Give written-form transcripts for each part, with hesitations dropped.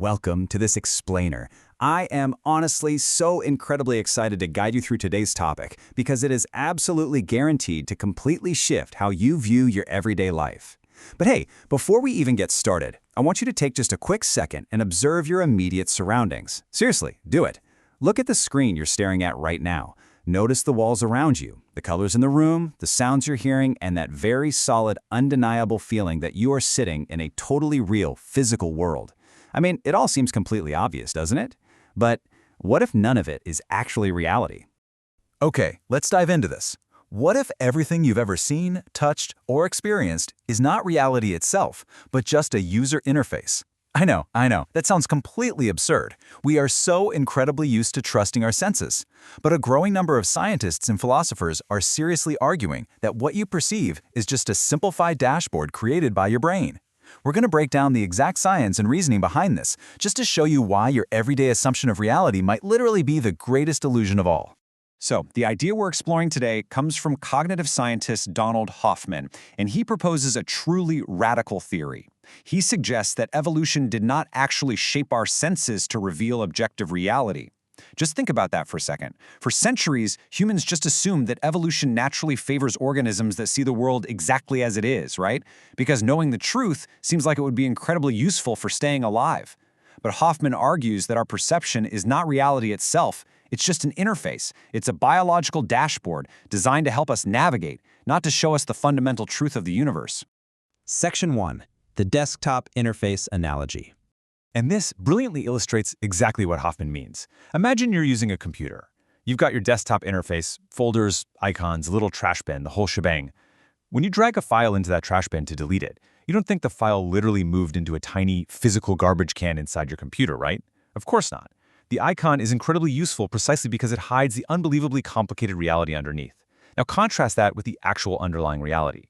welcome to this explainer. I am honestly so incredibly excited to guide you through today's topic because it is absolutely guaranteed to completely shift how you view your everyday life. But hey, before we even get started, I want you to take just a quick second and observe your immediate surroundings. Seriously, do it. Look at the screen you're staring at right now. Notice the walls around you, the colors in the room, the sounds you're hearing, and that very solid, undeniable feeling that you are sitting in a totally real, physical world. I mean, it all seems completely obvious, doesn't it? But what if none of it is actually reality? Okay, let's dive into this. What if everything you've ever seen, touched, or experienced is not reality itself, but just a user interface? I know, that sounds completely absurd. We are so incredibly used to trusting our senses. But a growing number of scientists and philosophers are seriously arguing that what you perceive is just a simplified dashboard created by your brain. We're going to break down the exact science and reasoning behind this, just to show you why your everyday assumption of reality might literally be the greatest illusion of all. So, the idea we're exploring today comes from cognitive scientist Donald Hoffman, and he proposes a truly radical theory. He suggests that evolution did not actually shape our senses to reveal objective reality. Just think about that for a second. For centuries, humans just assumed that evolution naturally favors organisms that see the world exactly as it is, right? Because knowing the truth seems like it would be incredibly useful for staying alive. But Hoffman argues that our perception is not reality itself. It's just an interface. It's a biological dashboard designed to help us navigate, not to show us the fundamental truth of the universe. Section 1. The desktop interface analogy. And this brilliantly illustrates exactly what Hoffman means. Imagine you're using a computer. You've got your desktop interface, folders, icons, a little trash bin, the whole shebang. When you drag a file into that trash bin to delete it, you don't think the file literally moved into a tiny physical garbage can inside your computer, right? Of course not. The icon is incredibly useful precisely because it hides the unbelievably complicated reality underneath. Now contrast that with the actual underlying reality.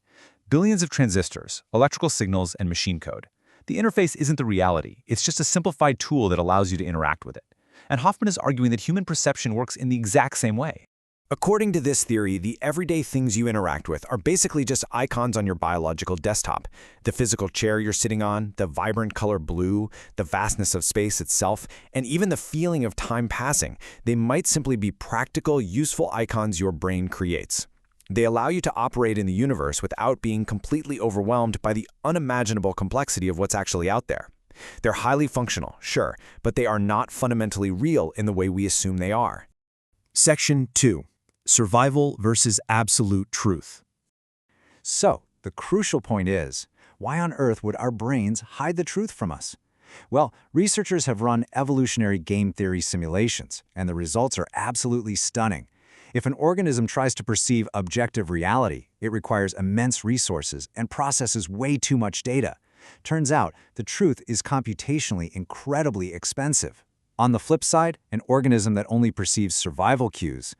Billions of transistors, electrical signals, and machine code. The interface isn't the reality, it's just a simplified tool that allows you to interact with it. And Hoffman is arguing that human perception works in the exact same way. According to this theory, the everyday things you interact with are basically just icons on your biological desktop. The physical chair you're sitting on, the vibrant color blue, the vastness of space itself, and even the feeling of time passing. They might simply be practical, useful icons your brain creates. They allow you to operate in the universe without being completely overwhelmed by the unimaginable complexity of what's actually out there. They're highly functional, sure, but they are not fundamentally real in the way we assume they are. Section 2. Survival versus absolute truth. So, the crucial point is, why on earth would our brains hide the truth from us? Well, researchers have run evolutionary game theory simulations, and the results are absolutely stunning. If an organism tries to perceive objective reality, it requires immense resources and processes way too much data. Turns out, the truth is computationally incredibly expensive. On the flip side, an organism that only perceives survival cues,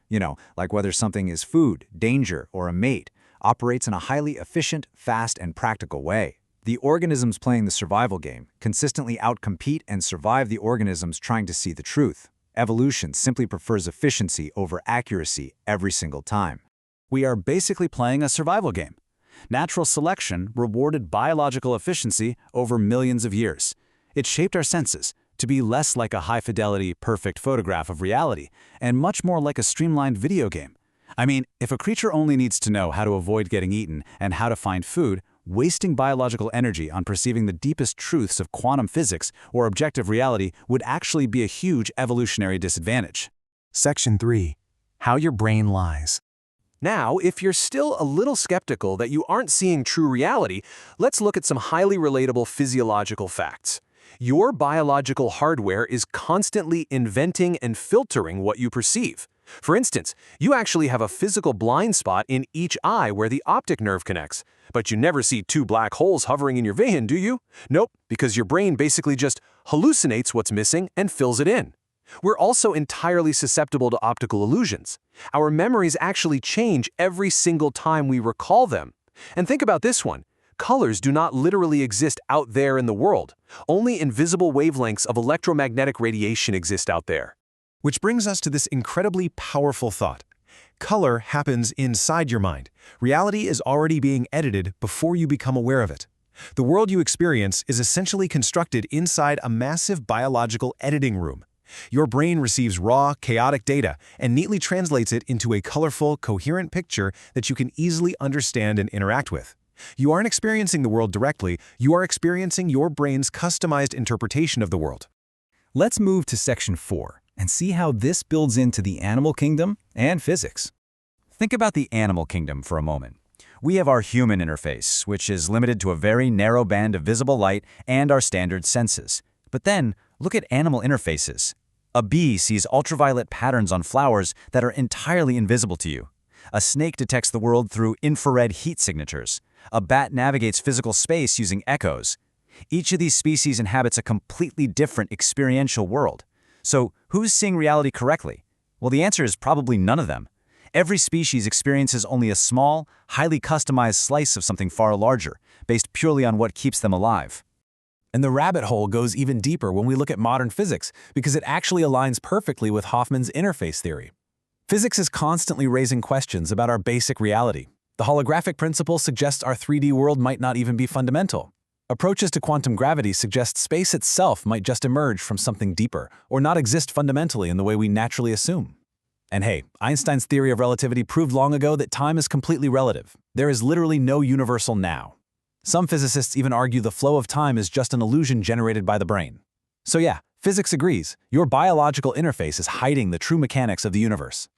like whether something is food, danger, or a mate, operates in a highly efficient, fast, and practical way. The organisms playing the survival game consistently outcompete and survive the organisms trying to see the truth. Evolution simply prefers efficiency over accuracy every single time. We are basically playing a survival game. Natural selection rewarded biological efficiency over millions of years. It shaped our senses to be less like a high-fidelity, perfect photograph of reality, and much more like a streamlined video game. I mean, if a creature only needs to know how to avoid getting eaten and how to find food, wasting biological energy on perceiving the deepest truths of quantum physics or objective reality would actually be a huge evolutionary disadvantage. Section 3. How your brain lies. Now, if you're still a little skeptical that you aren't seeing true reality, let's look at some highly relatable physiological facts. Your biological hardware is constantly inventing and filtering what you perceive. For instance, you actually have a physical blind spot in each eye where the optic nerve connects. But you never see two black holes hovering in your vision, do you? Nope, because your brain basically just hallucinates what's missing and fills it in. We're also entirely susceptible to optical illusions. Our memories actually change every single time we recall them. And think about this one. Colors do not literally exist out there in the world. Only invisible wavelengths of electromagnetic radiation exist out there. Which brings us to this incredibly powerful thought. Color happens inside your mind. Reality is already being edited before you become aware of it. The world you experience is essentially constructed inside a massive biological editing room. Your brain receives raw, chaotic data and neatly translates it into a colorful, coherent picture that you can easily understand and interact with. You aren't experiencing the world directly, you are experiencing your brain's customized interpretation of the world. Let's move to Section 4 and see how this builds into the animal kingdom and physics. Think about the animal kingdom for a moment. We have our human interface, which is limited to a very narrow band of visible light and our standard senses. But then, look at animal interfaces. A bee sees ultraviolet patterns on flowers that are entirely invisible to you. A snake detects the world through infrared heat signatures. A bat navigates physical space using echoes. Each of these species inhabits a completely different experiential world. So, who's seeing reality correctly? Well, the answer is probably none of them. Every species experiences only a small, highly customized slice of something far larger, based purely on what keeps them alive. And the rabbit hole goes even deeper when we look at modern physics, because it actually aligns perfectly with Hoffman's interface theory. Physics is constantly raising questions about our basic reality. The holographic principle suggests our 3D world might not even be fundamental. Approaches to quantum gravity suggest space itself might just emerge from something deeper, or not exist fundamentally in the way we naturally assume. And hey, Einstein's theory of relativity proved long ago that time is completely relative. There is literally no universal now. Some physicists even argue the flow of time is just an illusion generated by the brain. So yeah, physics agrees. Your biological interface is hiding the true mechanics of the universe.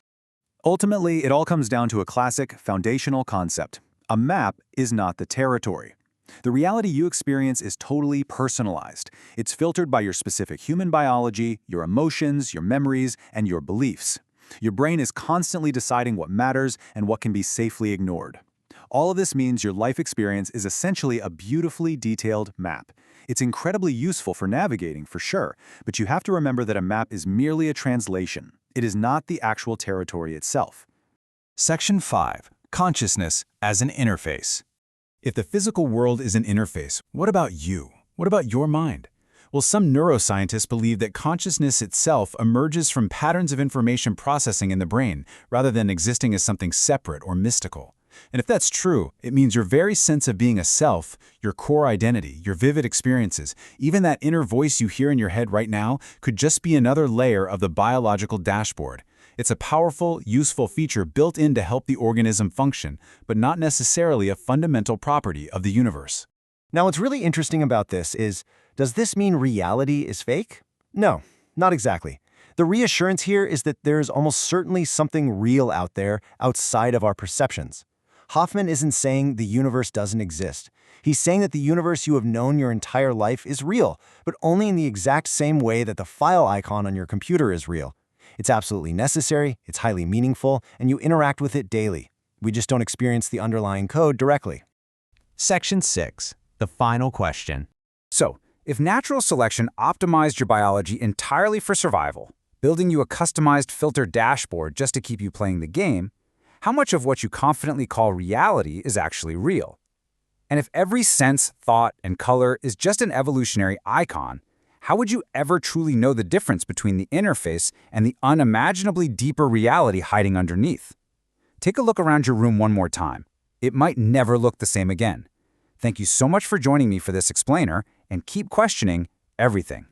Ultimately, it all comes down to a classic, foundational concept. A map is not the territory. The reality you experience is totally personalized. It's filtered by your specific human biology, your emotions, your memories, and your beliefs. Your brain is constantly deciding what matters and what can be safely ignored. All of this means your life experience is essentially a beautifully detailed map. It's incredibly useful for navigating, for sure, but you have to remember that a map is merely a translation. It is not the actual territory itself. Section 5. Consciousness as an interface. If the physical world is an interface, what about you? What about your mind? Well, some neuroscientists believe that consciousness itself emerges from patterns of information processing in the brain, rather than existing as something separate or mystical. And if that's true, it means your very sense of being a self, your core identity, your vivid experiences, even that inner voice you hear in your head right now, could just be another layer of the biological dashboard. It's a powerful, useful feature built in to help the organism function, but not necessarily a fundamental property of the universe. Now, what's really interesting about this is, does this mean reality is fake? No, not exactly. The reassurance here is that there is almost certainly something real out there outside of our perceptions. Hoffman isn't saying the universe doesn't exist. He's saying that the universe you have known your entire life is real, but only in the exact same way that the file icon on your computer is real. It's absolutely necessary, it's highly meaningful, and you interact with it daily. We just don't experience the underlying code directly. Section 6. The final question. So, if natural selection optimized your biology entirely for survival, building you a customized filter dashboard just to keep you playing the game, how much of what you confidently call reality is actually real? And if every sense, thought, and color is just an evolutionary icon, how would you ever truly know the difference between the interface and the unimaginably deeper reality hiding underneath? Take a look around your room one more time. It might never look the same again. Thank you so much for joining me for this explainer, and keep questioning everything.